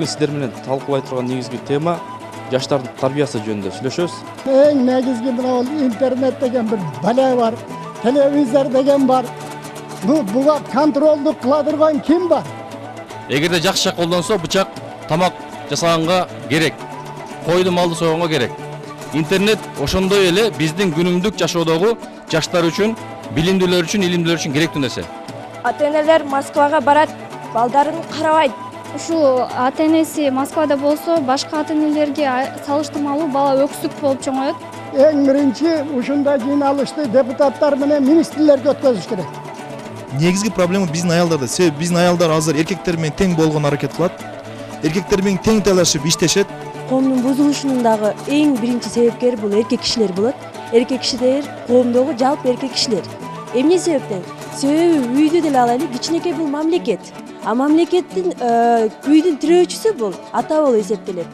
бүгүн сиздер менен талкуулай турган негизги тема жаштардын тарбиясы жөнүндө сүйлөшөбүз. Эң негизги мына интернет деген бир бала бар, телевизор деген бар. Буга контролдук кыла турган ким бар? Эгерде жакшы колдонсо бычак тамак жасаганга керек. Койду малды сойгонго керек. Интернет ошондой эле биздин күнүмдүк жашоодогу жаштар үчүн, билимдүүлөр үчүн, илимдүүлөр үчүн керектүү нерсе. Ата-энелер Москвага барат, балдарын карабайт. Ушул ата-энеси Москвада болсо, башка ата-энелерге салыштырмалуу бала өксүк болуп чоңоет. Эң биринчи ушундай жыйналышты депутаттар менен министрлерге өткөзүш керек. Негизги проблема биздин аялдарда. Себеби биздин аялдар азыр эркектер менен тең болгон аракет кылат. Эркектер менен тең талашып иштешет. Коомдун бузулушунун дагы эң биринчи себепкери бул эркек кишилер болот. Эркек кишилер коомдогу жалпы эркек кишилер. Эмне себептен? Себеби үйдү деле алайлы, кичинекей бул мамлекет. А мамлекеттин үйдүн тирөөчүсү бул ата болуп эсептелет.